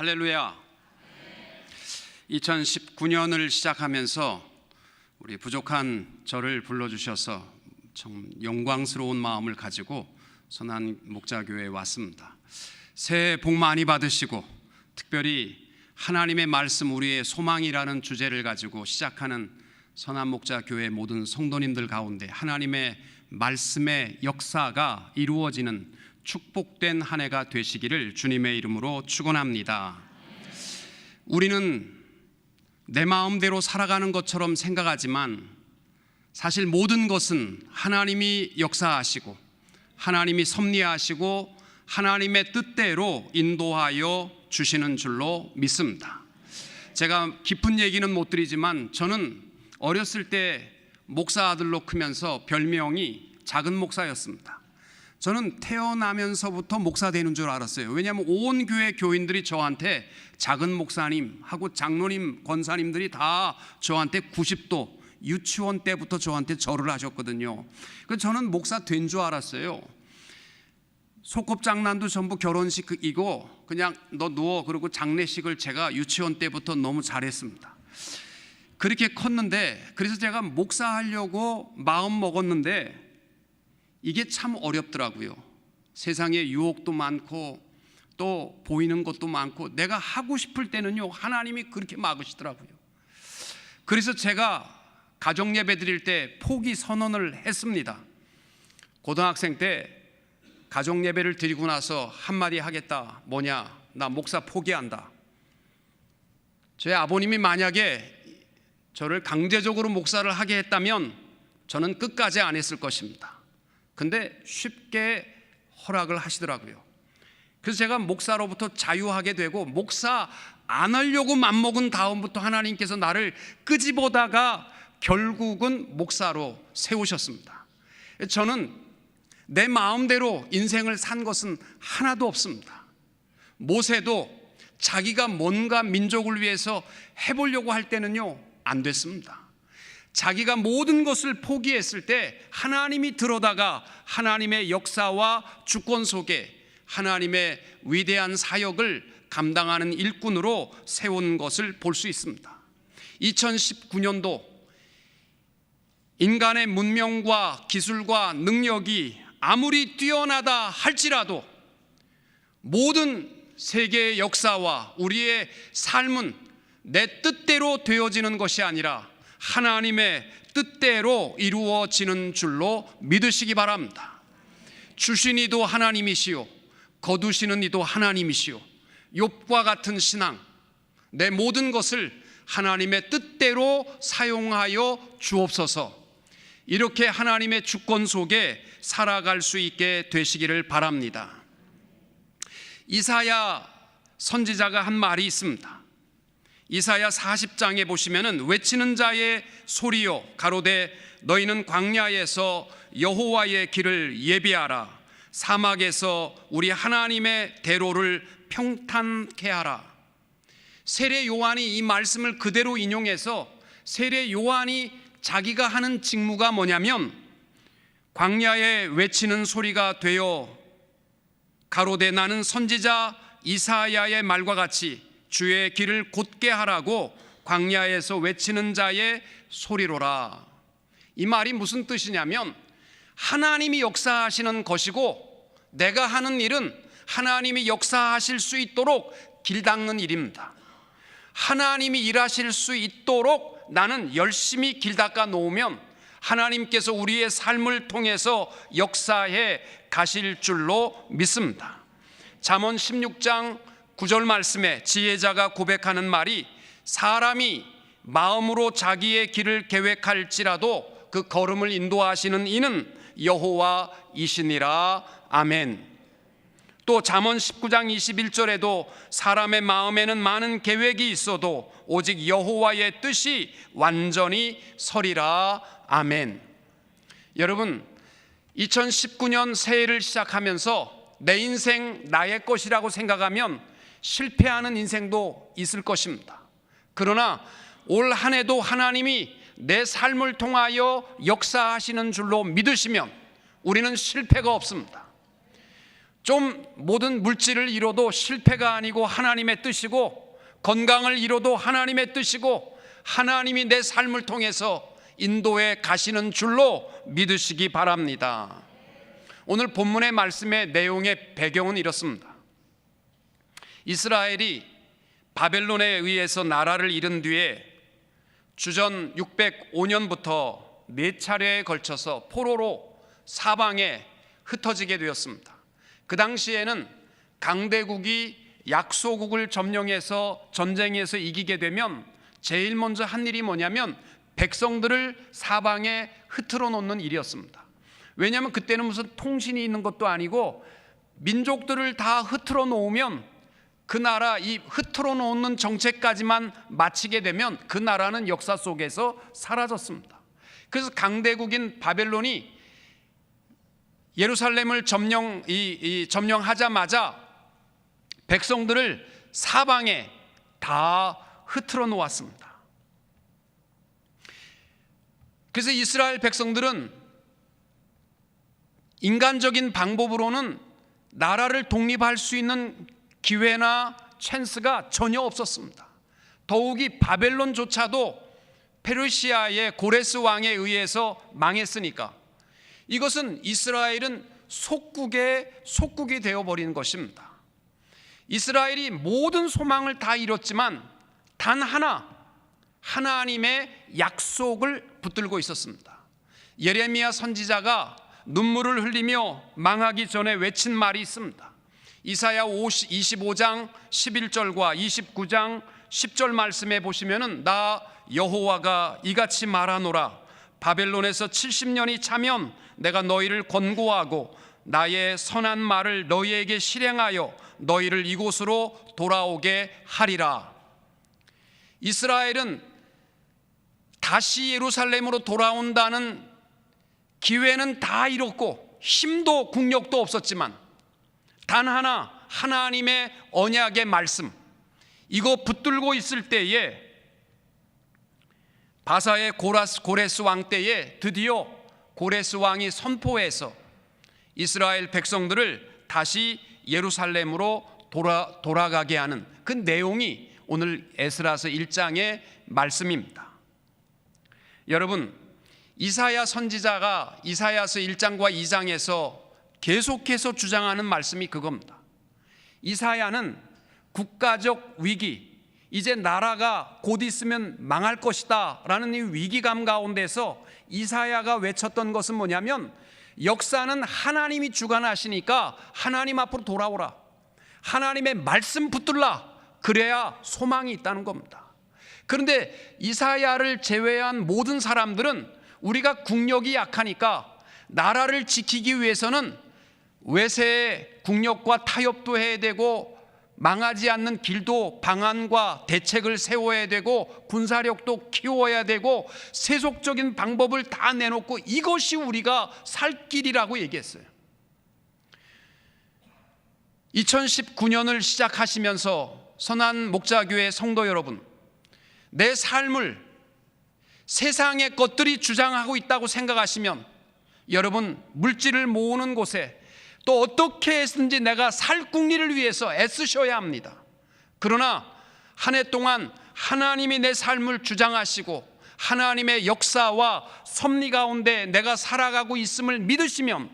할렐루야. 2019년을 시작하면서 우리 부족한 저를 불러주셔서 참 영광스러운 마음을 가지고 선한 목자교회에 왔습니다. 새해 복 많이 받으시고, 특별히 하나님의 말씀 우리의 소망이라는 주제를 가지고 시작하는 선한 목자교회 모든 성도님들 가운데 하나님의 말씀의 역사가 이루어지는 축복된 한 해가 되시기를 주님의 이름으로 축원합니다. 우리는 내 마음대로 살아가는 것처럼 생각하지만 사실 모든 것은 하나님이 역사하시고 하나님이 섭리하시고 하나님의 뜻대로 인도하여 주시는 줄로 믿습니다. 제가 깊은 얘기는 못 드리지만 저는 어렸을 때 목사 아들로 크면서 별명이 작은 목사였습니다. 저는 태어나면서부터 목사 되는 줄 알았어요. 왜냐하면 온 교회 교인들이 저한테 작은 목사님 하고 장로님, 권사님들이 다 저한테 90도 유치원 때부터 저한테 절을 하셨거든요. 그래서 저는 목사 된 줄 알았어요. 소꿉장난도 전부 결혼식이고 그냥 너 누워 그러고 장례식을 제가 유치원 때부터 너무 잘했습니다. 그렇게 컸는데, 그래서 제가 목사하려고 마음 먹었는데 이게 참 어렵더라고요. 세상에 유혹도 많고 또 보이는 것도 많고 내가 하고 싶을 때는요 하나님이 그렇게 막으시더라고요. 그래서 제가 가정 예배 드릴 때 포기 선언을 했습니다. 고등학생 때 가정 예배를 드리고 나서 한마디 하겠다. 뭐냐? 나 목사 포기한다. 제 아버님이 만약에 저를 강제적으로 목사를 하게 했다면 저는 끝까지 안 했을 것입니다. 근데 쉽게 허락을 하시더라고요. 그래서 제가 목사로부터 자유하게 되고, 목사 안 하려고 맘먹은 다음부터 하나님께서 나를 끄집어다가 결국은 목사로 세우셨습니다. 저는 내 마음대로 인생을 산 것은 하나도 없습니다. 모세도 자기가 뭔가 민족을 위해서 해보려고 할 때는요 안 됐습니다. 자기가 모든 것을 포기했을 때 하나님이 들어다가 하나님의 역사와 주권 속에 하나님의 위대한 사역을 감당하는 일꾼으로 세운 것을 볼 수 있습니다. 2019년도 인간의 문명과 기술과 능력이 아무리 뛰어나다 할지라도 모든 세계의 역사와 우리의 삶은 내 뜻대로 되어지는 것이 아니라 하나님의 뜻대로 이루어지는 줄로 믿으시기 바랍니다. 주신 이도 하나님이시요 거두시는 이도 하나님이시요 욥과 같은 신앙, 내 모든 것을 하나님의 뜻대로 사용하여 주옵소서. 이렇게 하나님의 주권 속에 살아갈 수 있게 되시기를 바랍니다. 이사야 선지자가 한 말이 있습니다. 이사야 40장에 보시면은 외치는 자의 소리요 가로되 너희는 광야에서 여호와의 길을 예비하라, 사막에서 우리 하나님의 대로를 평탄케 하라. 세례 요한이 이 말씀을 그대로 인용해서 세례 요한이 자기가 하는 직무가 뭐냐면 광야에 외치는 소리가 되어 가로되 나는 선지자 이사야의 말과 같이 주의 길을 곧게 하라고 광야에서 외치는 자의 소리로라. 이 말이 무슨 뜻이냐면 하나님이 역사하시는 것이고 내가 하는 일은 하나님이 역사하실 수 있도록 길 닦는 일입니다. 하나님이 일하실 수 있도록 나는 열심히 길 닦아 놓으면 하나님께서 우리의 삶을 통해서 역사해 가실 줄로 믿습니다. 잠언 16장 9절 말씀에 지혜자가 고백하는 말이 사람이 마음으로 자기의 길을 계획할지라도 그 걸음을 인도하시는 이는 여호와이시니라. 아멘. 또 잠언 19장 21절에도 사람의 마음에는 많은 계획이 있어도 오직 여호와의 뜻이 완전히 서리라. 아멘. 여러분, 2019년 새해를 시작하면서 내 인생 나의 것이라고 생각하면 실패하는 인생도 있을 것입니다. 그러나 올 한 해도 하나님이 내 삶을 통하여 역사하시는 줄로 믿으시면 우리는 실패가 없습니다. 좀 모든 물질을 잃어도 실패가 아니고 하나님의 뜻이고, 건강을 잃어도 하나님의 뜻이고, 하나님이 내 삶을 통해서 인도해 가시는 줄로 믿으시기 바랍니다. 오늘 본문의 말씀의 내용의 배경은 이렇습니다. 이스라엘이 바벨론에 의해서 나라를 잃은 뒤에 주전 605년부터 4차례에 걸쳐서 포로로 사방에 흩어지게 되었습니다. 그 당시에는 강대국이 약소국을 점령해서 전쟁에서 이기게 되면 제일 먼저 한 일이 뭐냐면 백성들을 사방에 흩어 놓는 일이었습니다. 왜냐하면 그때는 무슨 통신이 있는 것도 아니고 민족들을 다 흩어 놓으면 그 나라 이 흩어 놓는 정책까지만 마치게 되면 그 나라는 역사 속에서 사라졌습니다. 그래서 강대국인 바벨론이 예루살렘을 점령하자마자 백성들을 사방에 다 흩어 놓았습니다. 그래서 이스라엘 백성들은 인간적인 방법으로는 나라를 독립할 수 있는 기회나 찬스가 전혀 없었습니다. 더욱이 바벨론조차도 페르시아의 고레스 왕에 의해서 망했으니까 이것은 이스라엘은 속국이 되어버린 것입니다. 이스라엘이 모든 소망을 다 잃었지만 단 하나님의 약속을 붙들고 있었습니다. 예레미야 선지자가 눈물을 흘리며 망하기 전에 외친 말이 있습니다. 이사야 25장 11절과 29장 10절 말씀에 보시면은 나 여호와가 이같이 말하노라. 바벨론에서 70년이 차면 내가 너희를 권고하고 나의 선한 말을 너희에게 실행하여 너희를 이곳으로 돌아오게 하리라. 이스라엘은 다시 예루살렘으로 돌아온다는 기회는 다 잃었고 힘도 국력도 없었지만 단 하나님의 언약의 말씀 이거 붙들고 있을 때에 바사의 고레스 왕 때에 드디어 고레스 왕이 선포해서 이스라엘 백성들을 다시 예루살렘으로 돌아가게 하는 그 내용이 오늘 에스라서 1장의 말씀입니다. 여러분, 이사야 선지자가 이사야서 1장과 2장에서 계속해서 주장하는 말씀이 그겁니다. 이사야는 국가적 위기, 이제 나라가 곧 있으면 망할 것이다 라는 이 위기감 가운데서 이사야가 외쳤던 것은 뭐냐면 역사는 하나님이 주관하시니까 하나님 앞으로 돌아오라, 하나님의 말씀 붙들라, 그래야 소망이 있다는 겁니다. 그런데 이사야를 제외한 모든 사람들은 우리가 국력이 약하니까 나라를 지키기 위해서는 외세의 국력과 타협도 해야 되고 망하지 않는 길도 방안과 대책을 세워야 되고 군사력도 키워야 되고 세속적인 방법을 다 내놓고 이것이 우리가 살 길이라고 얘기했어요. 2019년을 시작하시면서 선한 목자교회 성도 여러분, 내 삶을 세상의 것들이 주장하고 있다고 생각하시면 여러분 물질을 모으는 곳에 또 어떻게 했든지 내가 살 궁리를 위해서 애쓰셔야 합니다. 그러나 한 해 동안 하나님이 내 삶을 주장하시고 하나님의 역사와 섭리 가운데 내가 살아가고 있음을 믿으시면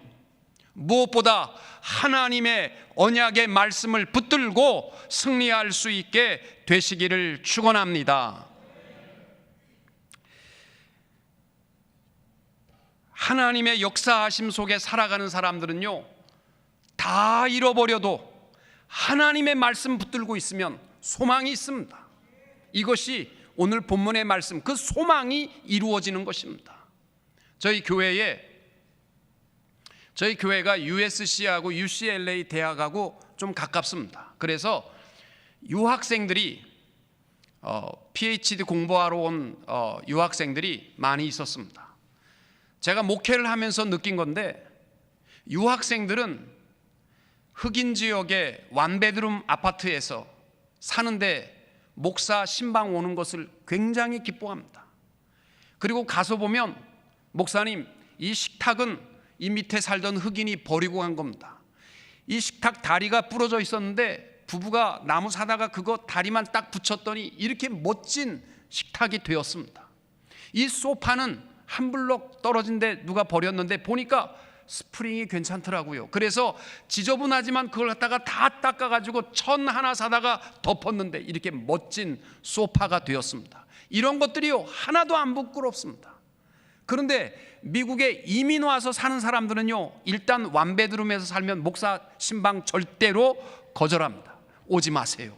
무엇보다 하나님의 언약의 말씀을 붙들고 승리할 수 있게 되시기를 축원합니다. 하나님의 역사하심 속에 살아가는 사람들은요, 다 잃어버려도 하나님의 말씀 붙들고 있으면 소망이 있습니다. 이것이 오늘 본문의 말씀, 그 소망이 이루어지는 것입니다. 저희 교회가 USC하고 UCLA 대학하고 좀 가깝습니다. 그래서 유학생들이 PhD 공부하러 온 유학생들이 많이 있었습니다. 제가 목회를 하면서 느낀 건데 유학생들은 흑인 지역의 원베드룸 아파트에서 사는데 목사 신방 오는 것을 굉장히 기뻐합니다. 그리고 가서 보면 목사님, 이 식탁은 이 밑에 살던 흑인이 버리고 간 겁니다. 이 식탁 다리가 부러져 있었는데 부부가 나무 사다가 그거 다리만 딱 붙였더니 이렇게 멋진 식탁이 되었습니다. 이 소파는 한 블록 떨어진 데 누가 버렸는데 보니까 스프링이 괜찮더라고요. 그래서 지저분하지만 그걸 갖다가 다 닦아가지고 천 하나 사다가 덮었는데 이렇게 멋진 소파가 되었습니다. 이런 것들이요 하나도 안 부끄럽습니다. 그런데 미국에 이민 와서 사는 사람들은요 일단 완베드룸에서 살면 목사 신방 절대로 거절합니다. 오지 마세요.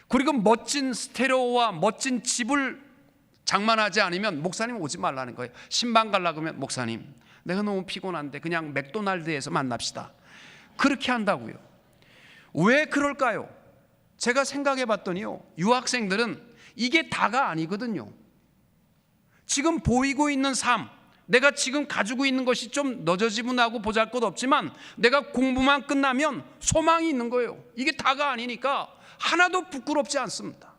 그리고 멋진 스테레오와 멋진 집을 장만하지 않으면 목사님 오지 말라는 거예요. 신방 가려고 하면 목사님 내가 너무 피곤한데 그냥 맥도날드에서 만납시다. 그렇게 한다고요. 왜 그럴까요? 제가 생각해 봤더니요 유학생들은 이게 다가 아니거든요. 지금 보이고 있는 삶, 내가 지금 가지고 있는 것이 좀 너저지분하고 보잘것없지만 내가 공부만 끝나면 소망이 있는 거예요. 이게 다가 아니니까 하나도 부끄럽지 않습니다.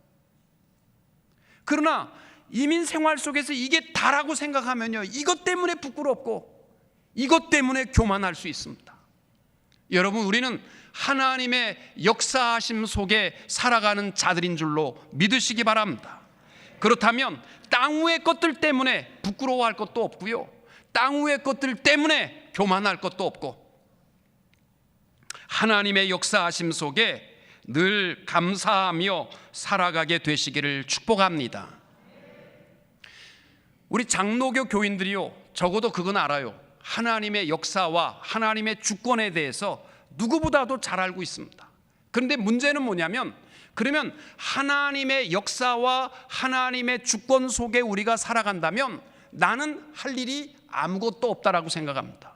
그러나 이민 생활 속에서 이게 다라고 생각하면요 이것 때문에 부끄럽고 이것 때문에 교만할 수 있습니다. 여러분, 우리는 하나님의 역사하심 속에 살아가는 자들인 줄로 믿으시기 바랍니다. 그렇다면 땅 위의 것들 때문에 부끄러워할 것도 없고요, 땅 위의 것들 때문에 교만할 것도 없고, 하나님의 역사하심 속에 늘 감사하며 살아가게 되시기를 축복합니다. 우리 장로교 교인들이요 적어도 그건 알아요. 하나님의 역사와 하나님의 주권에 대해서 누구보다도 잘 알고 있습니다. 그런데 문제는 뭐냐면, 그러면 하나님의 역사와 하나님의 주권 속에 우리가 살아간다면 나는 할 일이 아무것도 없다라고 생각합니다.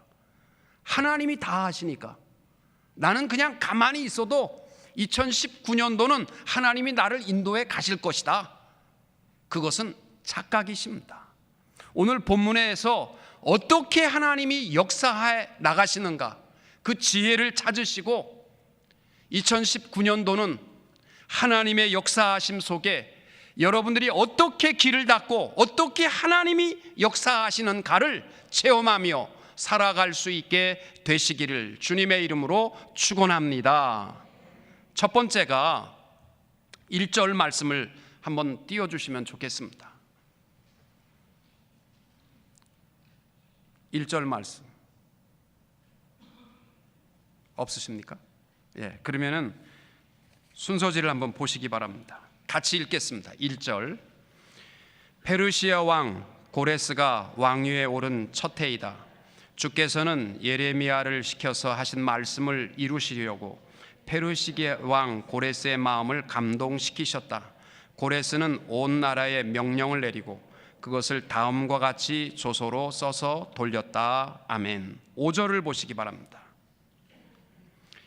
하나님이 다 하시니까 나는 그냥 가만히 있어도 2019년도는 하나님이 나를 인도해 가실 것이다. 그것은 착각이십니다. 오늘 본문에서 어떻게 하나님이 역사해 나가시는가, 그 지혜를 찾으시고 2019년도는 하나님의 역사하심 속에 여러분들이 어떻게 길을 닫고 어떻게 하나님이 역사하시는가를 체험하며 살아갈 수 있게 되시기를 주님의 이름으로 축원합니다. 첫 번째가 1절 말씀을 한번 띄워주시면 좋겠습니다. 1절 말씀 없으십니까? 예, 그러면은 순서지를 한번 보시기 바랍니다. 같이 읽겠습니다. 1절. 페르시아 왕 고레스가 왕위에 오른 첫 해이다. 주께서는 예레미야를 시켜서 하신 말씀을 이루시려고 페르시아 왕 고레스의 마음을 감동시키셨다. 고레스는 온 나라에 명령을 내리고 그것을 다음과 같이 조서로 써서 돌렸다. 아멘. 5절을 보시기 바랍니다.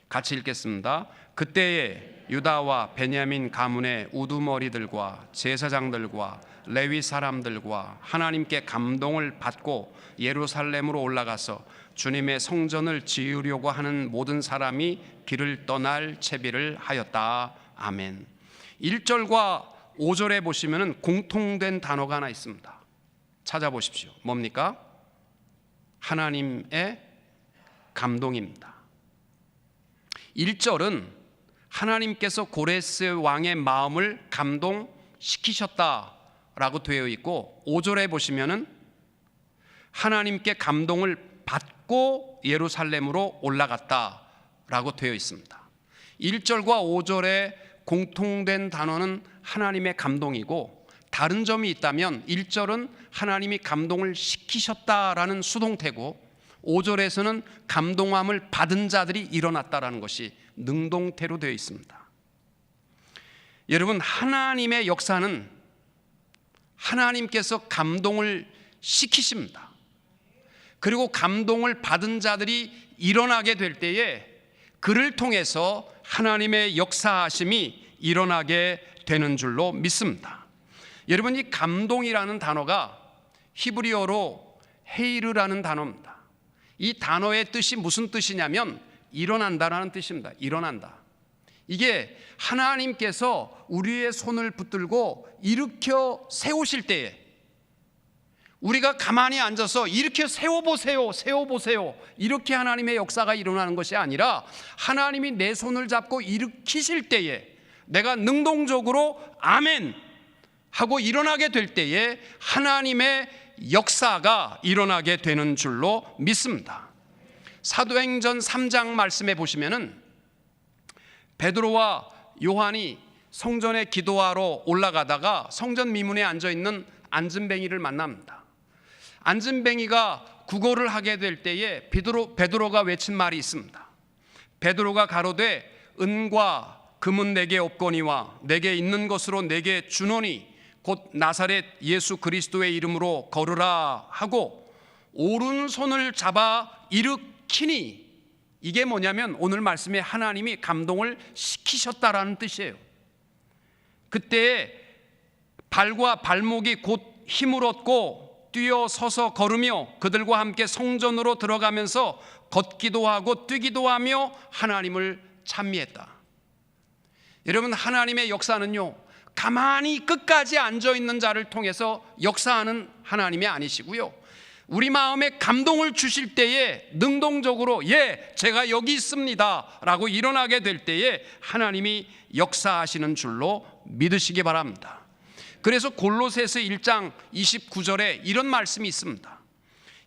같이 읽겠습니다. 그때에 유다와 베냐민 가문의 우두머리들과 제사장들과 레위 사람들과 하나님께 감동을 받고 예루살렘으로 올라가서 주님의 성전을 지으려고 하는 모든 사람이 길을 떠날 채비를 하였다. 아멘. 1절과 5절에 보시면 공통된 단어가 하나 있습니다. 찾아보십시오. 뭡니까? 하나님의 감동입니다. 1절은 하나님께서 고레스 왕의 마음을 감동시키셨다라고 되어 있고, 5절에 보시면은 하나님께 감동을 받고 예루살렘으로 올라갔다라고 되어 있습니다. 1절과 5절의 공통된 단어는 하나님의 감동이고, 다른 점이 있다면 1절은 하나님이 감동을 시키셨다라는 수동태고, 5절에서는 감동함을 받은 자들이 일어났다라는 것이 능동태로 되어 있습니다. 여러분, 하나님의 역사는 하나님께서 감동을 시키십니다. 그리고 감동을 받은 자들이 일어나게 될 때에 그를 통해서 하나님의 역사하심이 일어나게 되는 줄로 믿습니다. 여러분, 이 감동이라는 단어가 히브리어로 헤이르라는 단어입니다. 이 단어의 뜻이 무슨 뜻이냐면 일어난다라는 뜻입니다. 일어난다. 이게 하나님께서 우리의 손을 붙들고 일으켜 세우실 때에 우리가 가만히 앉아서 이렇게 세워보세요, 세워보세요, 이렇게 하나님의 역사가 일어나는 것이 아니라 하나님이 내 손을 잡고 일으키실 때에 내가 능동적으로 아멘 하고 일어나게 될 때에 하나님의 역사가 일어나게 되는 줄로 믿습니다. 사도행전 3장 말씀에 보시면은 베드로와 요한이 성전에 기도하러 올라가다가 성전 미문에 앉아있는 안진뱅이를 만납니다. 안진뱅이가 구걸을 하게 될 때에 베드로가 외친 말이 있습니다. 베드로가 가로되 은과 금은 내게 없거니와 내게 있는 것으로 내게 주노니 곧 나사렛 예수 그리스도의 이름으로 걸으라 하고 오른손을 잡아 일으키니, 이게 뭐냐면 오늘 말씀에 하나님이 감동을 시키셨다라는 뜻이에요. 그때 발과 발목이 곧 힘을 얻고 뛰어 서서 걸으며 그들과 함께 성전으로 들어가면서 걷기도 하고 뛰기도 하며 하나님을 찬미했다. 여러분, 하나님의 역사는요, 가만히 끝까지 앉아있는 자를 통해서 역사하는 하나님이 아니시고요, 우리 마음에 감동을 주실 때에 능동적으로 예, 제가 여기 있습니다 라고 일어나게 될 때에 하나님이 역사하시는 줄로 믿으시기 바랍니다. 그래서 골로새서 1장 29절에 이런 말씀이 있습니다.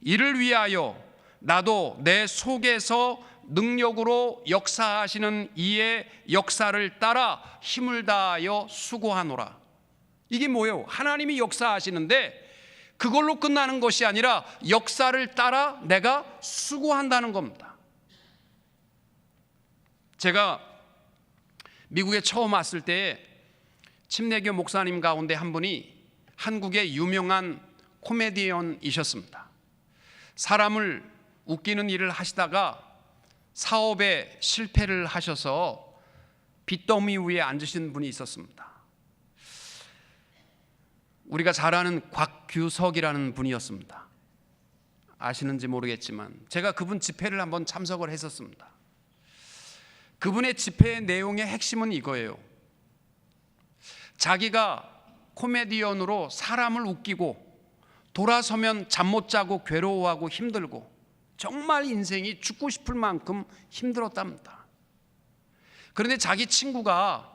이를 위하여 나도 내 속에서 능력으로 역사하시는 이의 역사를 따라 힘을 다하여 수고하노라. 이게 뭐예요? 하나님이 역사하시는데 그걸로 끝나는 것이 아니라 역사를 따라 내가 수고한다는 겁니다. 제가 미국에 처음 왔을 때 침례교 목사님 가운데 한 분이 한국의 유명한 코미디언이셨습니다. 사람을 웃기는 일을 하시다가 사업에 실패를 하셔서 빚더미 위에 앉으신 분이 있었습니다. 우리가 잘 아는 곽규석이라는 분이었습니다. 아시는지 모르겠지만 제가 그분 집회를 한번 참석을 했었습니다. 그분의 집회의 내용의 핵심은 이거예요. 자기가 코미디언으로 사람을 웃기고 돌아서면 잠 못 자고 괴로워하고 힘들고 정말 인생이 죽고 싶을 만큼 힘들었답니다. 그런데 자기 친구가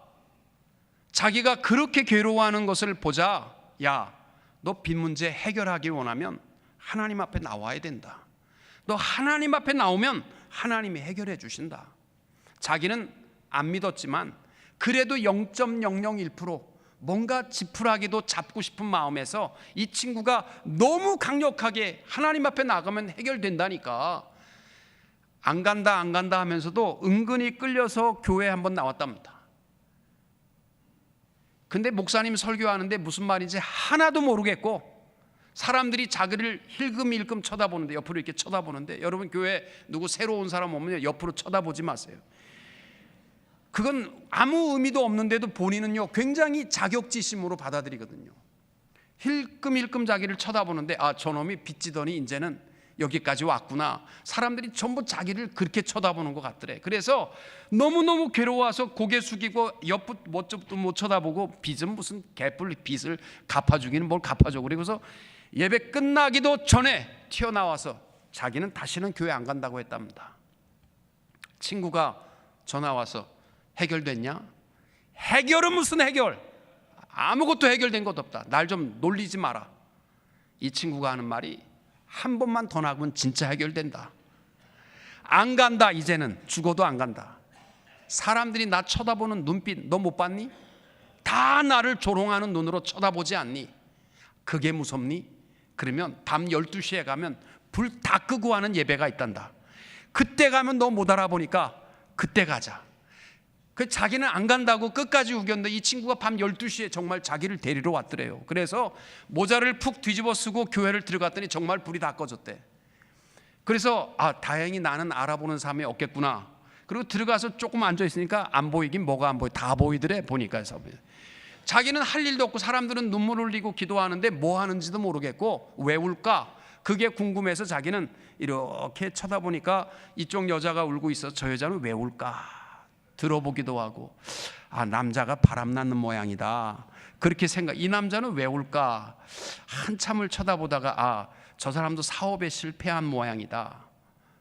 자기가 그렇게 괴로워하는 것을 보자, 야, 너 빚 문제 해결하기 원하면 하나님 앞에 나와야 된다. 너 하나님 앞에 나오면 하나님이 해결해 주신다. 자기는 안 믿었지만 그래도 0.001% 뭔가 지푸라기도 잡고 싶은 마음에서 이 친구가 너무 강력하게 하나님 앞에 나가면 해결된다니까 안 간다 하면서도 은근히 끌려서 교회에 한번 나왔답니다. 근데 목사님 설교하는데 무슨 말인지 하나도 모르겠고 사람들이 자기를 힐끔힐끔 쳐다보는데, 옆으로 이렇게 쳐다보는데, 여러분 교회 누구 새로 온 사람 오면 옆으로 쳐다보지 마세요. 그건 아무 의미도 없는데도 본인은요 굉장히 자격지심으로 받아들이거든요. 힐끔힐끔 자기를 쳐다보는데, 아, 저놈이 빚지더니 이제는 여기까지 왔구나. 사람들이 전부 자기를 그렇게 쳐다보는 것 같더래. 그래서 너무너무 괴로워서 고개 숙이고 옆도 못 쳐다보고 빚은 무슨 개뿔 빚을 갚아주기는 뭘 갚아줘. 그리고서 예배 끝나기도 전에 튀어나와서 자기는 다시는 교회 안 간다고 했답니다. 친구가 전화 와서 해결됐냐? 해결은 무슨 해결? 아무것도 해결된 것 없다. 날 좀 놀리지 마라. 이 친구가 하는 말이 한 번만 더 나가면 진짜 해결된다. 안 간다. 이제는 죽어도 안 간다. 사람들이 나 쳐다보는 눈빛 너 못 봤니? 다 나를 조롱하는 눈으로 쳐다보지 않니? 그게 무섭니? 그러면 밤 12시에 가면 불 다 끄고 하는 예배가 있단다. 그때 가면 너 못 알아보니까 그때 가자. 그 자기는 안 간다고 끝까지 우겼는데 이 친구가 밤 12시에 정말 자기를 데리러 왔더래요. 그래서 모자를 푹 뒤집어 쓰고 교회를 들어갔더니 정말 불이 다 꺼졌대. 그래서 아, 다행히 나는 알아보는 사람이 없겠구나. 그리고 들어가서 조금 앉아 있으니까 안 보이긴 뭐가 안 보여. 다 보이더래. 보니까. 자기는 할 일도 없고 사람들은 눈물 흘리고 기도하는데 뭐 하는지도 모르겠고 왜 울까? 그게 궁금해서 자기는 이렇게 쳐다보니까 이쪽 여자가 울고 있어. 저 여자는 왜 울까? 들어보기도 하고, 남자가 바람나는 모양이다. 그렇게 생각. 이 남자는 왜 올까? 한참을 쳐다보다가 저 사람도 사업에 실패한 모양이다.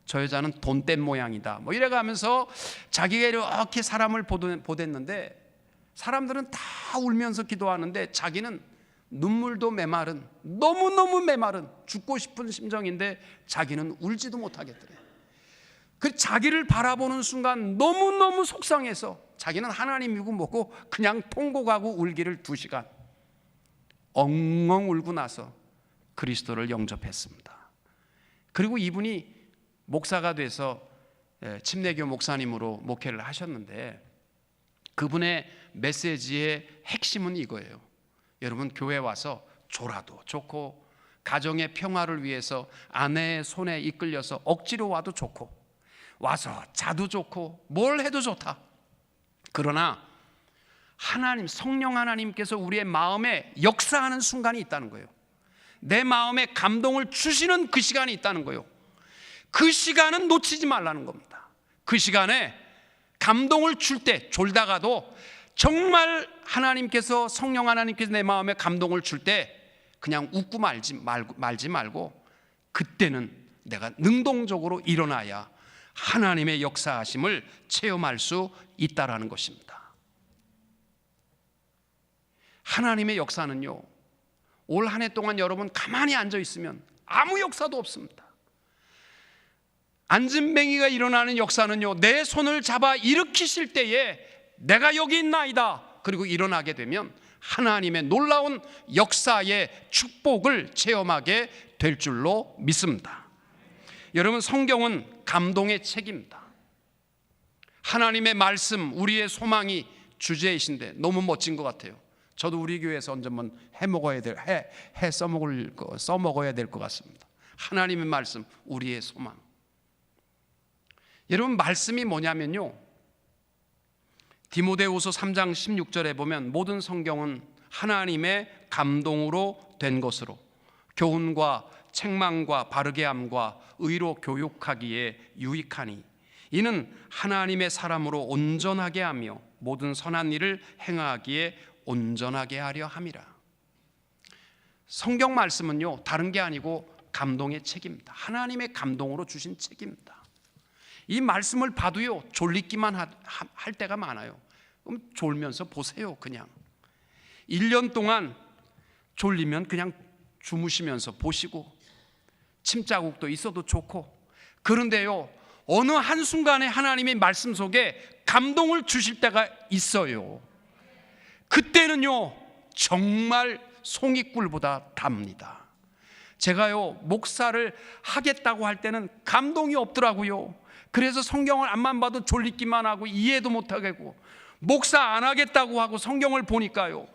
저 여자는 돈 뗀 모양이다. 뭐 이래가면서 자기가 이렇게 사람을 보댔는데, 사람들은 다 울면서 기도하는데 자기는 눈물도 메마른, 너무너무 메마른 죽고 싶은 심정인데 자기는 울지도 못하겠더래. 그 자기를 바라보는 순간 너무너무 속상해서 자기는 하나님이고 뭐고 그냥 통곡하고 울기를 2시간 엉엉 울고 나서 그리스도를 영접했습니다. 그리고 이분이 목사가 돼서 침례교 목사님으로 목회를 하셨는데, 그분의 메시지의 핵심은 이거예요. 여러분, 교회 와서 졸아도 좋고, 가정의 평화를 위해서 아내의 손에 이끌려서 억지로 와도 좋고, 와서 자도 좋고, 뭘 해도 좋다. 그러나 하나님, 성령 하나님께서 우리의 마음에 역사하는 순간이 있다는 거예요. 내 마음에 감동을 주시는 그 시간이 있다는 거예요. 그 시간은 놓치지 말라는 겁니다. 그 시간에 감동을 줄 때, 졸다가도 정말 하나님께서, 성령 하나님께서 내 마음에 감동을 줄 때 그냥 웃고 말지 말고 그때는 내가 능동적으로 일어나야 하나님의 역사하심을 체험할 수 있다라는 것입니다. 하나님의 역사는요, 올 한 해 동안 여러분 가만히 앉아 있으면 아무 역사도 없습니다. 안진뱅이가 일어나는 역사는요, 내 손을 잡아 일으키실 때에 내가 여기 있나이다, 그리고 일어나게 되면 하나님의 놀라운 역사의 축복을 체험하게 될 줄로 믿습니다. 여러분, 성경은 감동의 책입니다. 하나님의 말씀, 우리의 소망이 주제이신데 너무 멋진 것 같아요. 저도 우리 교회에서 언제 한번 써먹어야 될 것 같습니다. 하나님의 말씀, 우리의 소망. 여러분, 말씀이 뭐냐면요, 디모데후서 3장 16절에 보면 모든 성경은 하나님의 감동으로 된 것으로 교훈과 책망과 바르게 함과 의로 교육하기에 유익하니 이는 하나님의 사람으로 온전하게 하며 모든 선한 일을 행하기에 온전하게 하려 함이라. 성경 말씀은요, 다른 게 아니고 감동의 책입니다. 하나님의 감동으로 주신 책입니다. 이 말씀을 봐도요, 졸리기만 할 때가 많아요. 그럼 졸면서 보세요. 그냥 1년 동안 졸리면 그냥 주무시면서 보시고, 침자국도 있어도 좋고. 그런데요, 어느 한순간에 하나님의 말씀 속에 감동을 주실 때가 있어요. 그때는요, 정말 송이꿀보다 답니다. 제가요, 목사를 하겠다고 할 때는 감동이 없더라고요. 그래서 성경을 앞만 봐도 졸리기만 하고 이해도 못하겠고, 목사 안 하겠다고 하고 성경을 보니까요,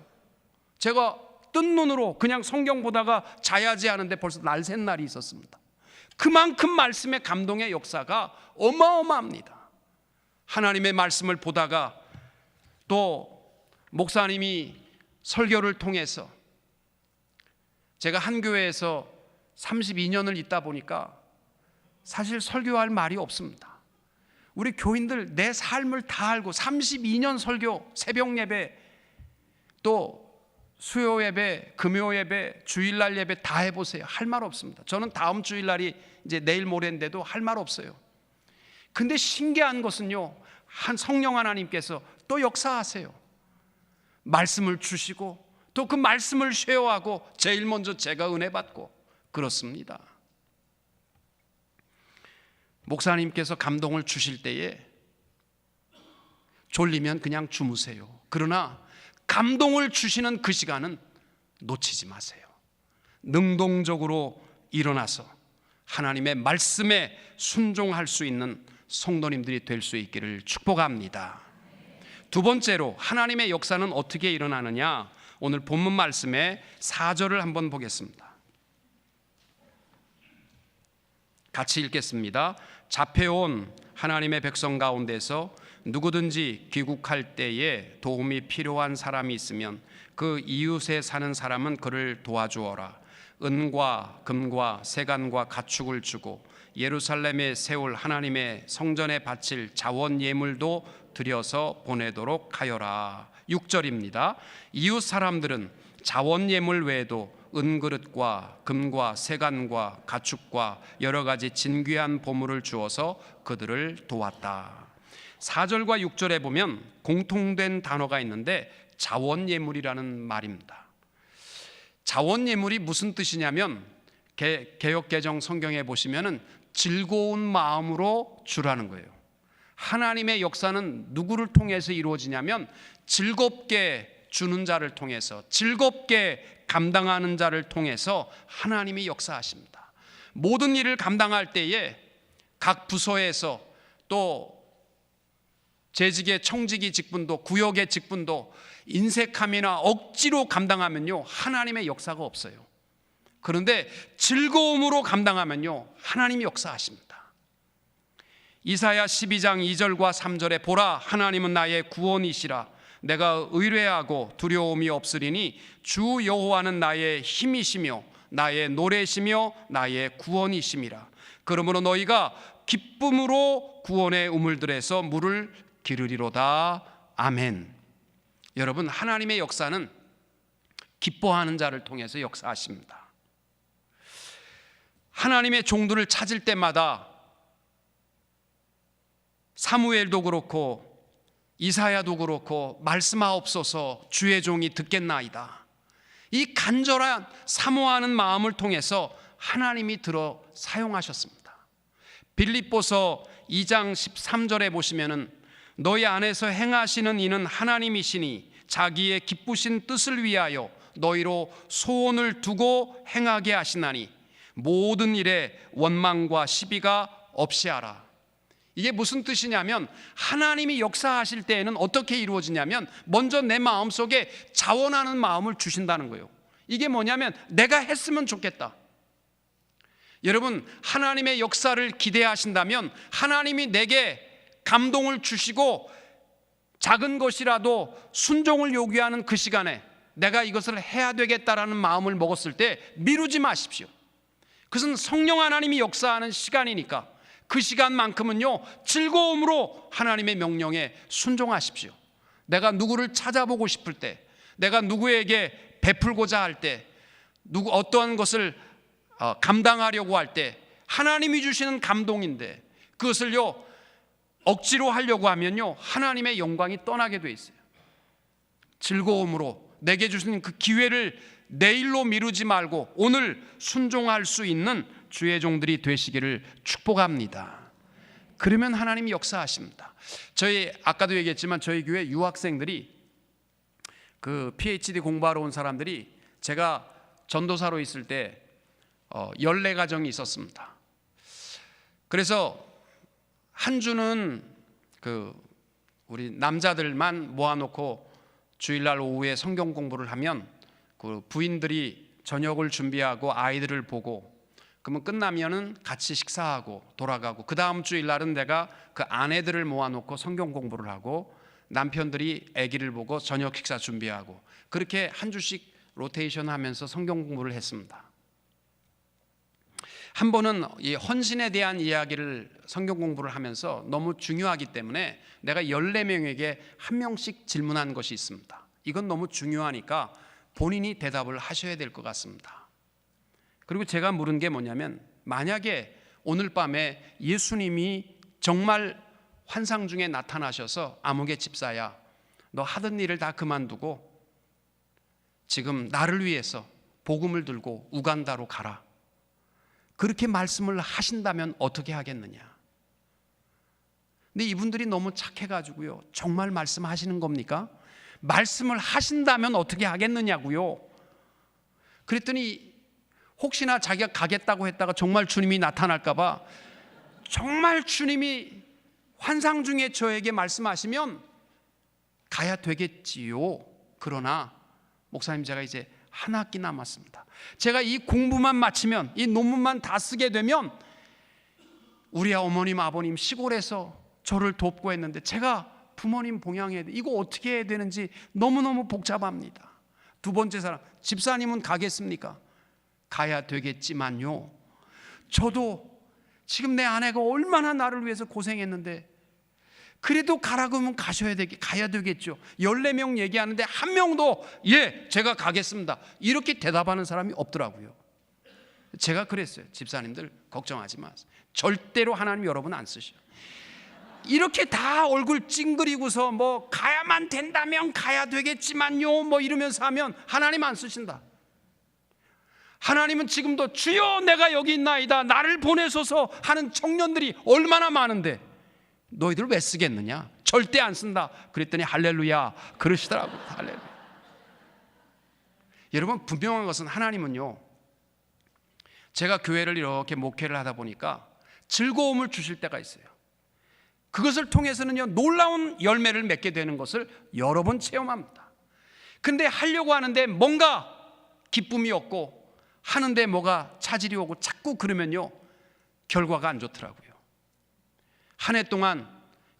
제가 뜬 눈으로 그냥 성경 보다가 자야지 하는데 벌써 날샌 날이 있었습니다. 그만큼 말씀의 감동의 역사가 어마어마합니다. 하나님의 말씀을 보다가 또 목사님이 설교를 통해서, 제가 한 교회에서 32년을 있다 보니까 사실 설교할 말이 없습니다. 우리 교인들 내 삶을 다 알고 32년 설교, 새벽 예배, 또 수요 예배, 금요 예배, 주일날 예배 다 해보세요. 할 말 없습니다. 저는 다음 주일날이 이제 내일 모레인데도 할 말 없어요. 근데 신기한 것은요, 성령 하나님께서 또 역사하세요. 말씀을 주시고 또 그 말씀을 쉐어하고 제일 먼저 제가 은혜 받고 그렇습니다. 목사님께서 감동을 주실 때에 졸리면 그냥 주무세요. 그러나 감동을 주시는 그 시간은 놓치지 마세요. 능동적으로 일어나서 하나님의 말씀에 순종할 수 있는 성도님들이 될 수 있기를 축복합니다. 두 번째로, 하나님의 역사는 어떻게 일어나느냐? 오늘 본문 말씀의 4절을 한번 보겠습니다. 같이 읽겠습니다. 잡혀온 하나님의 백성 가운데서 누구든지 귀국할 때에 도움이 필요한 사람이 있으면 그 이웃에 사는 사람은 그를 도와주어라. 은과 금과 세간과 가축을 주고 예루살렘에 세울 하나님의 성전에 바칠 자원 예물도 들여서 보내도록 하여라. 6절입니다. 이웃 사람들은 자원 예물 외에도 은그릇과 금과 세간과 가축과 여러 가지 진귀한 보물을 주어서 그들을 도왔다. 4절과 6절에 보면 공통된 단어가 있는데 자원 예물이라는 말입니다. 자원 예물이 무슨 뜻이냐면 개역개정 성경에 보시면은 즐거운 마음으로 주라는 거예요. 하나님의 역사는 누구를 통해서 이루어지냐면 즐겁게 주는 자를 통해서, 즐겁게 감당하는 자를 통해서 하나님이 역사하십니다. 모든 일을 감당할 때에 각 부서에서 또 재직의 청지기 직분도 구역의 직분도 인색함이나 억지로 감당하면요 하나님의 역사가 없어요. 그런데 즐거움으로 감당하면요 하나님이 역사하십니다. 이사야 12장 2절과 3절에 보라 하나님은 나의 구원이시라 내가 의뢰하고 두려움이 없으리니 주 여호와는 나의 힘이시며 나의 노래시며 나의 구원이심이라. 그러므로 너희가 기쁨으로 구원의 우물들에서 물을 기르리로다. 아멘. 여러분, 하나님의 역사는 기뻐하는 자를 통해서 역사하십니다. 하나님의 종들을 찾을 때마다 사무엘도 그렇고 이사야도 그렇고 말씀하옵소서 주의 종이 듣겠나이다. 이 간절한 사모하는 마음을 통해서 하나님이 들어 사용하셨습니다. 빌립보서 2장 13절에 보시면은 너희 안에서 행하시는 이는 하나님이시니 자기의 기쁘신 뜻을 위하여 너희로 소원을 두고 행하게 하시나니 모든 일에 원망과 시비가 없이 하라. 이게 무슨 뜻이냐면 하나님이 역사하실 때에는 어떻게 이루어지냐면 먼저 내 마음속에 자원하는 마음을 주신다는 거예요. 이게 뭐냐면 내가 했으면 좋겠다. 여러분, 하나님의 역사를 기대하신다면 하나님이 내게 감동을 주시고 작은 것이라도 순종을 요구하는 그 시간에 내가 이것을 해야 되겠다라는 마음을 먹었을 때 미루지 마십시오. 그것은 성령 하나님이 역사하는 시간이니까 그 시간만큼은요 즐거움으로 하나님의 명령에 순종하십시오. 내가 누구를 찾아보고 싶을 때, 내가 누구에게 베풀고자 할 때, 어떠한 것을 감당하려고 할 때 하나님이 주시는 감동인데 그것을요 억지로 하려고 하면요 하나님의 영광이 떠나게 돼 있어요. 즐거움으로 내게 주시는 그 기회를 내일로 미루지 말고 오늘 순종할 수 있는 주의 종들이 되시기를 축복합니다. 그러면 하나님이 역사하십니다. 저희 아까도 얘기했지만 저희 교회 유학생들이 그 PhD 공부하러 온 사람들이 제가 전도사로 있을 때 14가정이 있었습니다. 그래서 한 주는 그 우리 남자들만 모아놓고 주일날 오후에 성경 공부를 하면 그 부인들이 저녁을 준비하고 아이들을 보고 그러면 끝나면은 같이 식사하고 돌아가고 그 다음 주일날은 내가 그 아내들을 모아놓고 성경 공부를 하고 남편들이 아기를 보고 저녁 식사 준비하고 그렇게 한 주씩 로테이션 하면서 성경 공부를 했습니다. 한 번은 이 헌신에 대한 이야기를 성경 공부를 하면서 너무 중요하기 때문에 내가 14명에게 한 명씩 질문한 것이 있습니다. 이건 너무 중요하니까 본인이 대답을 하셔야 될 것 같습니다. 그리고 제가 물은 게 뭐냐면 만약에 오늘 밤에 예수님이 정말 환상 중에 나타나셔서 아무개 집사야 너 하던 일을 다 그만두고 지금 나를 위해서 복음을 들고 우간다로 가라. 그렇게 말씀을 하신다면 어떻게 하겠느냐. 근데 이분들이 너무 착해가지고요 정말 말씀하시는 겁니까? 말씀을 하신다면 어떻게 하겠느냐고요. 그랬더니 혹시나 자기가 가겠다고 했다가 정말 주님이 나타날까 봐 정말 주님이 환상 중에 저에게 말씀하시면 가야 되겠지요. 그러나 목사님 제가 이제 한 학기 남았습니다. 제가 이 공부만 마치면 이 논문만 다 쓰게 되면 우리 어머님 아버님 시골에서 저를 돕고 했는데 제가 부모님 봉양해야 돼. 이거 어떻게 해야 되는지 너무너무 복잡합니다. 두 번째 사람 집사님은 가겠습니까? 가야 되겠지만요 저도 지금 내 아내가 얼마나 나를 위해서 고생했는데 그래도 가라고 하면 가야 되겠죠. 14명 얘기하는데 한 명도 예, 제가 가겠습니다, 이렇게 대답하는 사람이 없더라고요. 제가 그랬어요. 집사님들 걱정하지 마세요. 절대로 하나님 여러분 안 쓰셔. 이렇게 다 얼굴 찡그리고서 뭐 가야만 된다면 가야 되겠지만요 뭐 이러면서 하면 하나님 안 쓰신다. 하나님은 지금도 주여 내가 여기 있나이다 나를 보내소서 하는 청년들이 얼마나 많은데 너희들 왜 쓰겠느냐? 절대 안 쓴다. 그랬더니 할렐루야 그러시더라고요. 할렐루야. 여러분, 분명한 것은 하나님은요, 제가 교회를 이렇게 목회를 하다 보니까 즐거움을 주실 때가 있어요. 그것을 통해서는요, 놀라운 열매를 맺게 되는 것을 여러 번 체험합니다. 근데 하려고 하는데 뭔가 기쁨이 없고 하는데 뭐가 차질이 오고 자꾸 그러면요, 결과가 안 좋더라고요. 한 해 동안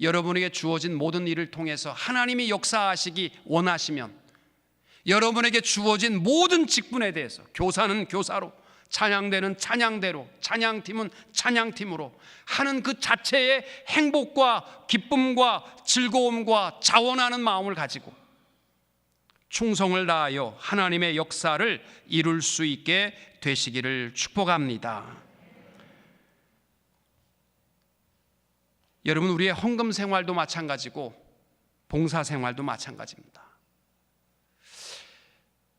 여러분에게 주어진 모든 일을 통해서 하나님이 역사하시기 원하시면 여러분에게 주어진 모든 직분에 대해서 교사는 교사로, 찬양대는 찬양대로, 찬양팀은 찬양팀으로 하는 그 자체의 행복과 기쁨과 즐거움과 자원하는 마음을 가지고 충성을 다하여 하나님의 역사를 이룰 수 있게 되시기를 축복합니다. 여러분, 우리의 헌금 생활도 마찬가지고 봉사 생활도 마찬가지입니다.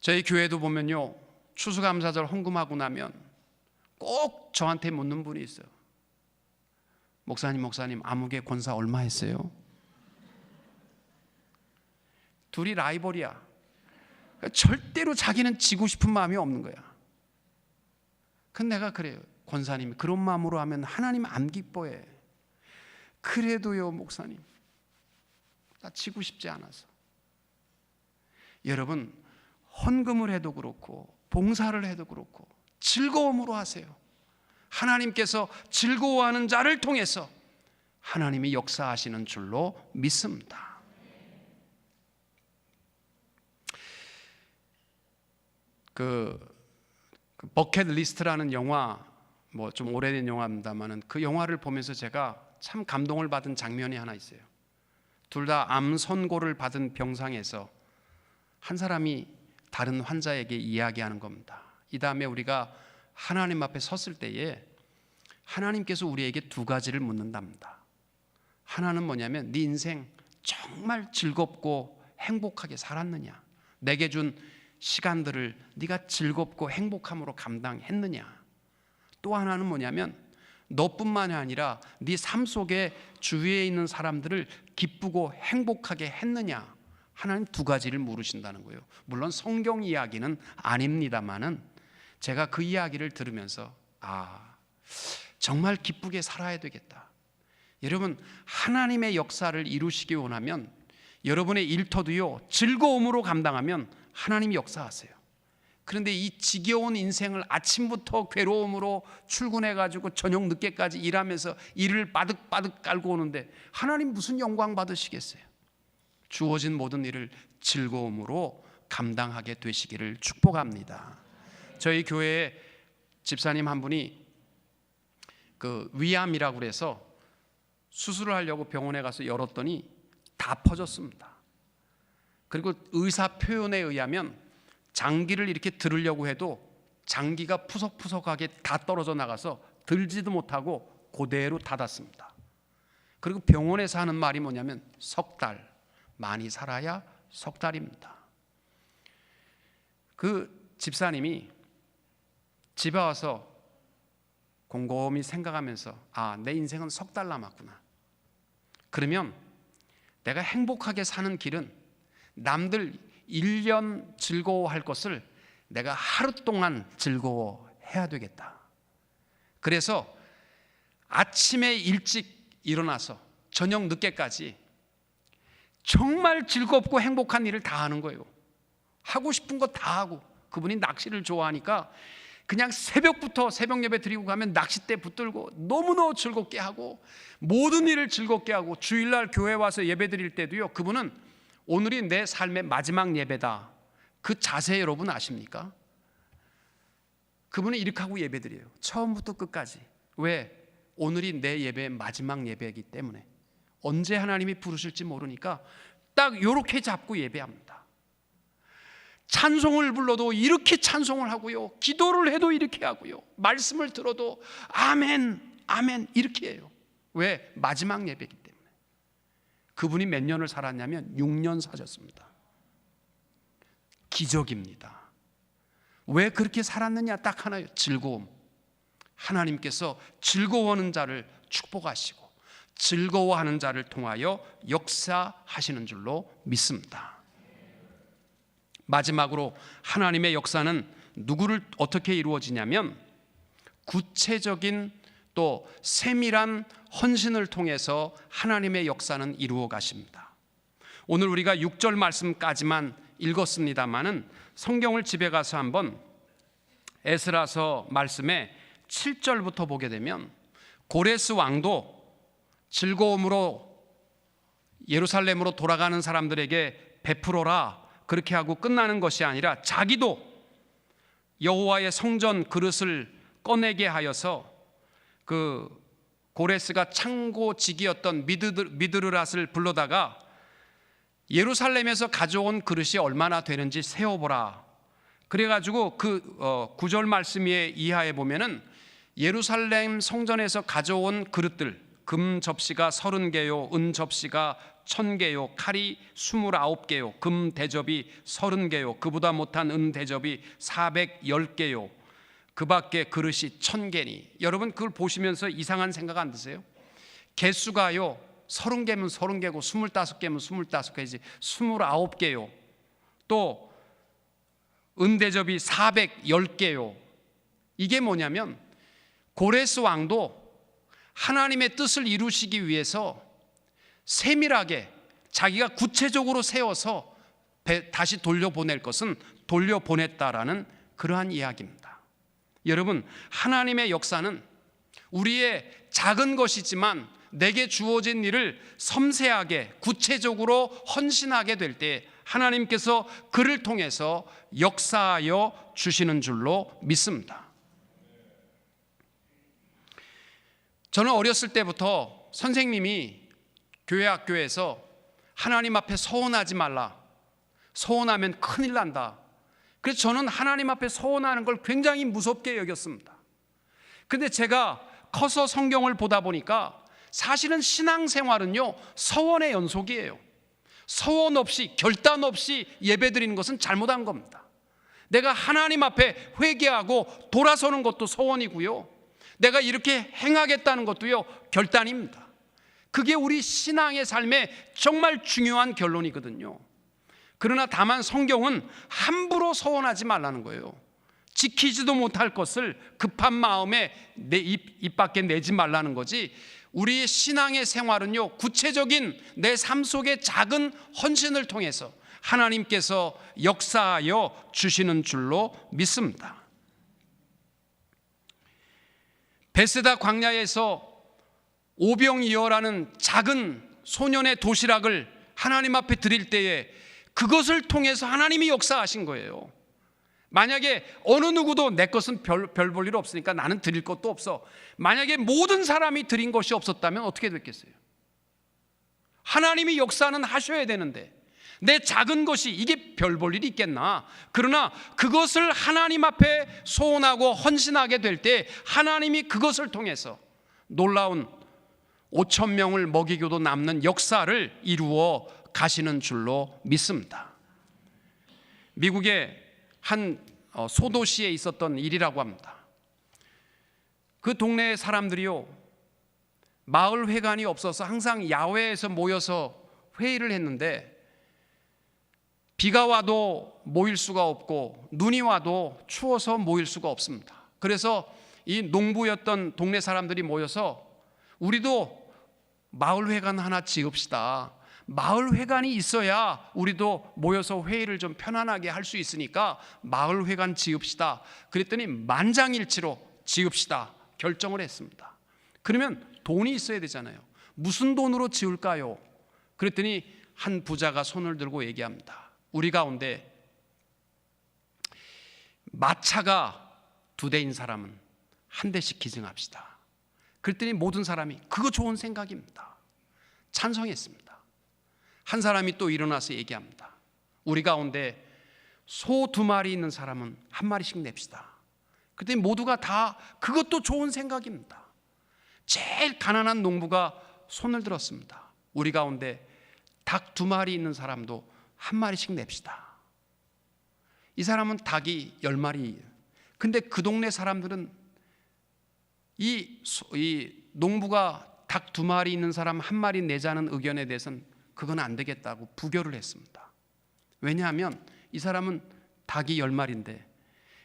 저희 교회도 보면요, 추수감사절 헌금하고 나면 꼭 저한테 묻는 분이 있어요. 목사님 아무개 권사 얼마 했어요? 둘이 라이벌이야. 그러니까 절대로 자기는 지고 싶은 마음이 없는 거야. 근데 내가 그래요. 권사님이 그런 마음으로 하면 하나님 안 기뻐해. 그래도요 목사님, 나 지고 싶지 않아서. 여러분, 헌금을 해도 그렇고 봉사를 해도 그렇고 즐거움으로 하세요. 하나님께서 즐거워하는 자를 통해서 하나님이 역사하시는 줄로 믿습니다. 그 버킷리스트라는 영화, 뭐 좀 오래된 영화입니다만은 그 영화를 보면서 제가 참 감동을 받은 장면이 하나 있어요. 둘 다 암 선고를 받은 병상에서 한 사람이 다른 환자에게 이야기하는 겁니다. 이 다음에 우리가 하나님 앞에 섰을 때에 하나님께서 우리에게 두 가지를 묻는답니다. 하나는 뭐냐면 네 인생 정말 즐겁고 행복하게 살았느냐? 내게 준 시간들을 네가 즐겁고 행복함으로 감당했느냐? 또 하나는 뭐냐면 너뿐만이 아니라 네 삶 속에 주위에 있는 사람들을 기쁘고 행복하게 했느냐? 하나님 두 가지를 물으신다는 거예요. 물론 성경 이야기는 아닙니다만은 제가 그 이야기를 들으면서 정말 기쁘게 살아야 되겠다. 여러분, 하나님의 역사를 이루시기 원하면 여러분의 일터도요 즐거움으로 감당하면 하나님이 역사하세요. 그런데 이 지겨운 인생을 아침부터 괴로움으로 출근해가지고 저녁 늦게까지 일하면서 일을 바득바득 깔고 오는데 하나님 무슨 영광 받으시겠어요? 주어진 모든 일을 즐거움으로 감당하게 되시기를 축복합니다. 저희 교회에 집사님 한 분이 그 위암이라고 그래서 수술을 하려고 병원에 가서 열었더니 다 퍼졌습니다. 그리고 의사 표현에 의하면 장기를 이렇게 들으려고 해도 장기가 푸석푸석하게 다 떨어져 나가서 들지도 못하고 그대로 닫았습니다. 그리고 병원에서 하는 말이 뭐냐면 석 달, 많이 살아야 석 달입니다. 그 집사님이 집에 와서 곰곰이 생각하면서 내 인생은 석 달 남았구나. 그러면 내가 행복하게 사는 길은 남들 1년 즐거워할 것을 내가 하루 동안 즐거워해야 되겠다. 그래서 아침에 일찍 일어나서 저녁 늦게까지 정말 즐겁고 행복한 일을 다 하는 거예요. 하고 싶은 거 다 하고, 그분이 낚시를 좋아하니까 그냥 새벽부터 새벽 예배 드리고 가면 낚싯대 붙들고 너무너무 즐겁게 하고 모든 일을 즐겁게 하고, 주일날 교회 와서 예배 드릴 때도요, 그분은 오늘이 내 삶의 마지막 예배다, 그 자세 여러분 아십니까? 그분은 이렇게 하고 예배 드려요. 처음부터 끝까지. 왜? 오늘이 내 예배의 마지막 예배이기 때문에. 언제 하나님이 부르실지 모르니까 딱 요렇게 잡고 예배합니다. 찬송을 불러도 이렇게 찬송을 하고요, 기도를 해도 이렇게 하고요, 말씀을 들어도 아멘 아멘 이렇게 해요. 왜? 마지막 예배이기 때문에. 그분이 몇 년을 살았냐면 6년 사셨습니다. 기적입니다. 왜 그렇게 살았느냐? 딱 하나요. 즐거움. 하나님께서 즐거워하는 자를 축복하시고 즐거워하는 자를 통하여 역사하시는 줄로 믿습니다. 마지막으로 하나님의 역사는 누구를 어떻게 이루어지냐면 구체적인 또 세밀한 헌신을 통해서 하나님의 역사는 이루어 가십니다. 오늘 우리가 6절 말씀까지만 읽었습니다마는 성경을 집에 가서 한번 에스라서 말씀에 7절부터 보게 되면 고레스 왕도 즐거움으로 예루살렘으로 돌아가는 사람들에게 베풀어라 그렇게 하고 끝나는 것이 아니라 자기도 여호와의 성전 그릇을 꺼내게 하여서 그 고레스가 창고직이었던 미드르랏을 불러다가 예루살렘에서 가져온 그릇이 얼마나 되는지 세어보라. 그래가지고 그 9절 말씀 이하에 보면은 예루살렘 성전에서 가져온 그릇들, 금 접시가 30개요, 은 접시가 1000개요, 칼이 29개요, 금 대접이 30개요, 그보다 못한 은 대접이 410개요, 그 밖에 그릇이 1000개니. 여러분 그걸 보시면서 이상한 생각 안 드세요? 개수가요 30개면 30개고 25개면 25개지 29개요. 또 은대접이 410개요. 이게 뭐냐면 고레스 왕도 하나님의 뜻을 이루시기 위해서 세밀하게 자기가 구체적으로 세워서 다시 돌려보낼 것은 돌려보냈다라는 그러한 이야기입니다. 여러분, 하나님의 역사는 우리의 작은 것이지만 내게 주어진 일을 섬세하게 구체적으로 헌신하게 될 때 하나님께서 그를 통해서 역사하여 주시는 줄로 믿습니다. 저는 어렸을 때부터 선생님이 교회 학교에서 하나님 앞에 서원하지 말라, 서원하면 큰일 난다. 그래서 저는 하나님 앞에 서원하는 걸 굉장히 무섭게 여겼습니다. 근데 제가 커서 성경을 보다 보니까 사실은 신앙생활은요 서원의 연속이에요. 서원 없이 결단 없이 예배드리는 것은 잘못한 겁니다. 내가 하나님 앞에 회개하고 돌아서는 것도 서원이고요, 내가 이렇게 행하겠다는 것도요 결단입니다. 그게 우리 신앙의 삶에 정말 중요한 결론이거든요. 그러나 다만 성경은 함부로 서원하지 말라는 거예요. 지키지도 못할 것을 급한 마음에 내 입 밖에 내지 말라는 거지, 우리의 신앙의 생활은요 구체적인 내 삶 속의 작은 헌신을 통해서 하나님께서 역사하여 주시는 줄로 믿습니다. 베세다 광야에서 오병이어라는 작은 소년의 도시락을 하나님 앞에 드릴 때에 그것을 통해서 하나님이 역사하신 거예요. 만약에 어느 누구도 내 것은 별 볼 일 없으니까 나는 드릴 것도 없어, 만약에 모든 사람이 드린 것이 없었다면 어떻게 됐겠어요? 하나님이 역사는 하셔야 되는데 내 작은 것이 이게 별 볼 일이 있겠나? 그러나 그것을 하나님 앞에 소원하고 헌신하게 될 때 하나님이 그것을 통해서 놀라운 5,000명을 먹이고도 남는 역사를 이루어 가시는 줄로 믿습니다. 미국의 한 소도시에 있었던 일이라고 합니다. 그 동네 사람들이요 마을 회관이 없어서 항상 야외에서 모여서 회의를 했는데 비가 와도 모일 수가 없고 눈이 와도 추워서 모일 수가 없습니다. 그래서 이 농부였던 동네 사람들이 모여서 우리도 마을 회관 하나 지읍시다. 마을 회관이 있어야 우리도 모여서 회의를 좀 편안하게 할 수 있으니까 마을 회관 지읍시다. 그랬더니 만장일치로 지읍시다 결정을 했습니다. 그러면 돈이 있어야 되잖아요. 무슨 돈으로 지을까요? 그랬더니 한 부자가 손을 들고 얘기합니다. 우리 가운데 마차가 2대인 사람은 1대씩 기증합시다. 그랬더니 모든 사람이 그거 좋은 생각입니다. 찬성했습니다. 한 사람이 또 일어나서 얘기합니다. 우리 가운데 소 2마리 있는 사람은 1마리씩 냅시다. 그랬더니 모두가 다 그것도 좋은 생각입니다. 제일 가난한 농부가 손을 들었습니다. 우리 가운데 닭 2마리 있는 사람도 1마리씩 냅시다. 이 사람은 닭이 10마리. 근데 그 동네 사람들은 이 농부가 닭 2마리 있는 사람 1마리 내자는 의견에 대해서는 그건 안 되겠다고 부결을 했습니다. 왜냐하면 이 사람은 닭이 10마리인데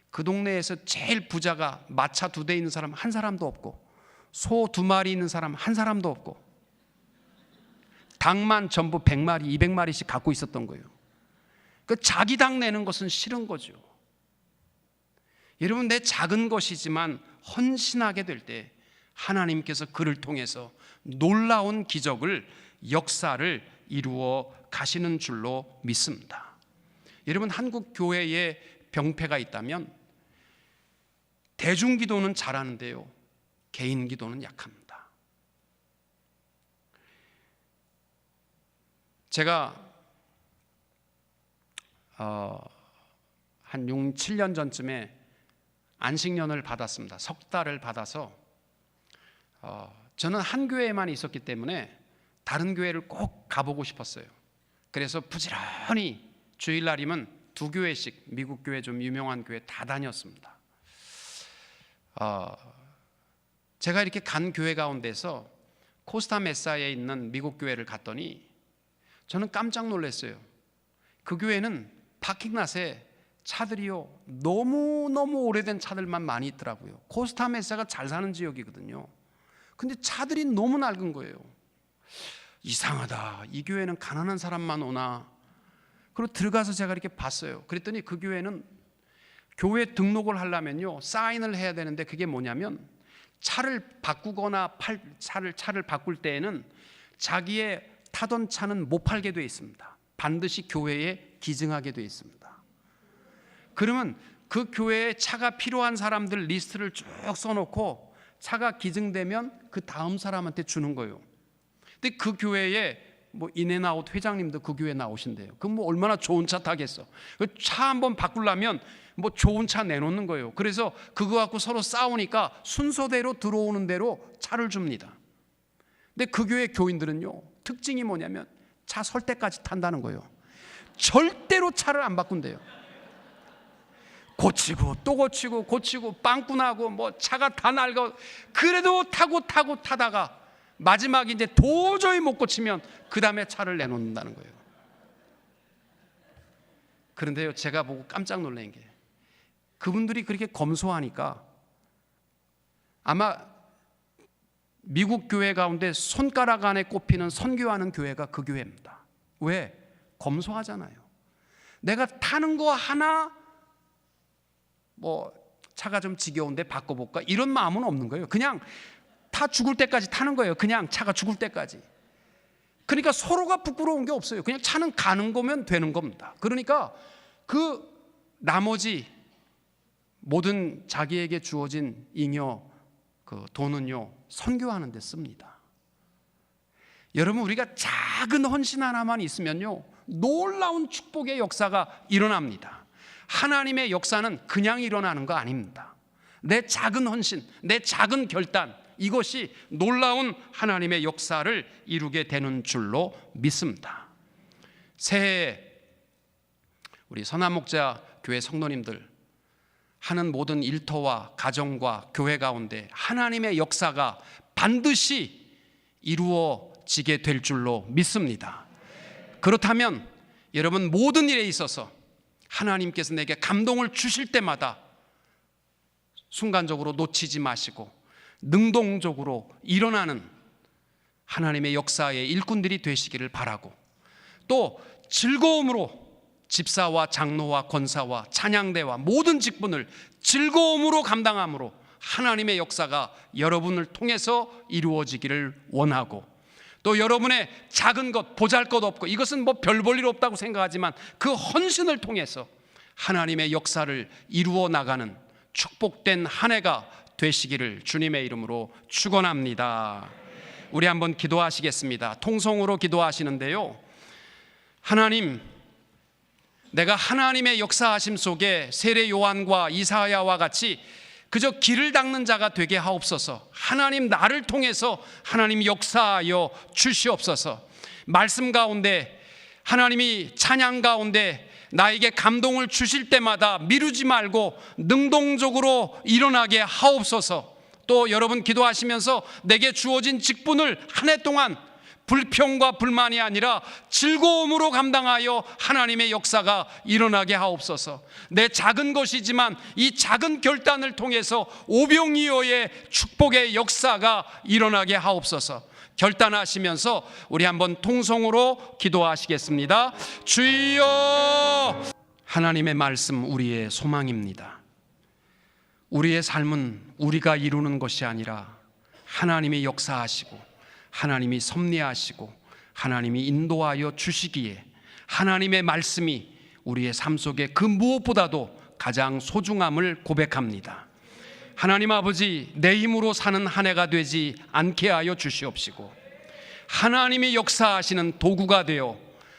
그 동네에서 제일 부자가 마차 2대 있는 사람 한 사람도 없고 소 2마리 있는 사람 한 사람도 없고 닭만 전부 100마리, 200마리씩 갖고 있었던 거예요. 그 자기 닭 내는 것은 싫은 거죠. 여러분, 내 작은 것이지만 헌신하게 될 때 하나님께서 그를 통해서 놀라운 기적을, 역사를 이루어 가시는 줄로 믿습니다. 여러분, 한국 교회에 병폐가 있다면 대중기도는 잘하는데요, 개인기도는 약합니다. 제가 한 6, 7년 전쯤에 안식년을 받았습니다. 석 달을 받아서 저는 한 교회에만 있었기 때문에 다른 교회를 꼭 가보고 싶었어요. 그래서 부지런히 주일날이면 2교회씩 미국 교회, 좀 유명한 교회 다 다녔습니다. 제가 이렇게 간 교회 가운데서 코스타 메사에 있는 미국 교회를 갔더니 저는 깜짝 놀랐어요. 그 교회는 파킹랏에 차들이요, 너무너무 오래된 차들만 많이 있더라고요. 코스타 메사가 잘 사는 지역이거든요. 근데 차들이 너무 낡은 거예요. 이상하다, 이 교회는 가난한 사람만 오나. 그리고 들어가서 제가 이렇게 봤어요. 그랬더니 그 교회는 교회 등록을 하려면요, 사인을 해야 되는데 그게 뭐냐면 차를 바꾸거나 차를 바꿀 때에는 자기의 타던 차는 못 팔게 되어 있습니다. 반드시 교회에 기증하게 되어 있습니다. 그러면 그 교회에 차가 필요한 사람들 리스트를 쭉 써놓고 차가 기증되면 그 다음 사람한테 주는 거예요. 근데 그 교회에 뭐 인앤아웃 회장님도 그 교회 나오신대요. 그럼 뭐 얼마나 좋은 차 타겠어. 그 차 한번 바꾸려면 뭐 좋은 차 내놓는 거예요. 그래서 그거 갖고 서로 싸우니까 순서대로 들어오는 대로 차를 줍니다. 근데 그 교회 교인들은요, 특징이 뭐냐면 차 설 때까지 탄다는 거예요. 절대로 차를 안 바꾼대요. 고치고 또 고치고 빵꾸나고 뭐 차가 다 낡아. 그래도 타고 타다가 마지막에 이제 도저히 못 고치면 그 다음에 차를 내놓는다는 거예요. 그런데요, 제가 보고 깜짝 놀란 게, 그분들이 그렇게 검소하니까 아마 미국 교회 가운데 손가락 안에 꼽히는 선교하는 교회가 그 교회입니다. 왜? 검소하잖아요. 내가 타는 거 하나 뭐 차가 좀 지겨운데 바꿔볼까, 이런 마음은 없는 거예요. 그냥 타 죽을 때까지 타는 거예요. 그냥 차가 죽을 때까지. 그러니까 서로가 부끄러운 게 없어요. 그냥 차는 가는 거면 되는 겁니다. 그러니까 그 나머지 모든 자기에게 주어진 잉여, 그 돈은요, 선교하는 데 씁니다. 여러분, 우리가 작은 헌신 하나만 있으면요, 놀라운 축복의 역사가 일어납니다. 하나님의 역사는 그냥 일어나는 거 아닙니다. 내 작은 헌신, 내 작은 결단, 이것이 놀라운 하나님의 역사를 이루게 되는 줄로 믿습니다. 새해에 우리 선한목자 교회 성도님들 하는 모든 일터와 가정과 교회 가운데 하나님의 역사가 반드시 이루어지게 될 줄로 믿습니다. 그렇다면 여러분, 모든 일에 있어서 하나님께서 내게 감동을 주실 때마다 순간적으로 놓치지 마시고 능동적으로 일어나는 하나님의 역사의 일꾼들이 되시기를 바라고, 또 즐거움으로 집사와 장로와 권사와 찬양대와 모든 직분을 즐거움으로 감당함으로 하나님의 역사가 여러분을 통해서 이루어지기를 원하고, 또 여러분의 작은 것, 보잘것 없고 이것은 뭐 별 볼 일 없다고 생각하지만 그 헌신을 통해서 하나님의 역사를 이루어 나가는 축복된 한 해가 되시기를 주님의 이름으로 축원합니다. 우리 한번 기도하시겠습니다. 통성으로 기도하시는데요. 하나님, 내가 하나님의 역사하심 속에 세례 요한과 이사야와 같이 그저 길을 닦는 자가 되게 하옵소서. 하나님, 나를 통해서 하나님 역사하여 주시옵소서. 말씀 가운데, 하나님이 찬양 가운데 나에게 감동을 주실 때마다 미루지 말고 능동적으로 일어나게 하옵소서. 또 여러분 기도하시면서 내게 주어진 직분을 한 해 동안 불평과 불만이 아니라 즐거움으로 감당하여 하나님의 역사가 일어나게 하옵소서. 내 작은 것이지만 이 작은 결단을 통해서 오병이어의 축복의 역사가 일어나게 하옵소서. 결단하시면서 우리 한번 통성으로 기도하시겠습니다. 주여, 하나님의 말씀 우리의 소망입니다. 우리의 삶은 우리가 이루는 것이 아니라 하나님이 역사하시고 하나님이 섭리하시고 하나님이 인도하여 주시기에 하나님의 말씀이 우리의 삶 속에 그 무엇보다도 가장 소중함을 고백합니다. 하나님 아버지, 내 힘으로 사는 한 해가 되지 않게 하여 주시옵시고 하나님이 역사하시는 도구가 되어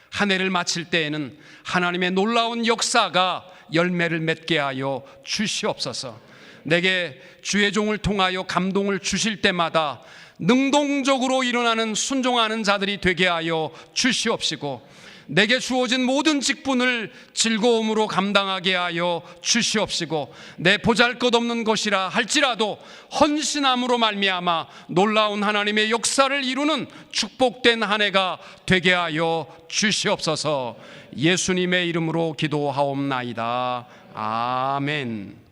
한 해를 마칠 때에는 하나님의 놀라운 역사가 열매를 맺게 하여 주시옵소서. 내게 주의 종을 통하여 감동을 주실 때마다 능동적으로 일어나는 순종하는 자들이 되게 하여 주시옵시고 내게 주어진 모든 직분을 즐거움으로 감당하게 하여 주시옵시고 내 보잘것없는 것이라 할지라도 헌신함으로 말미암아 놀라운 하나님의 역사를 이루는 축복된 한 해가 되게 하여 주시옵소서. 예수님의 이름으로 기도하옵나이다. 아멘.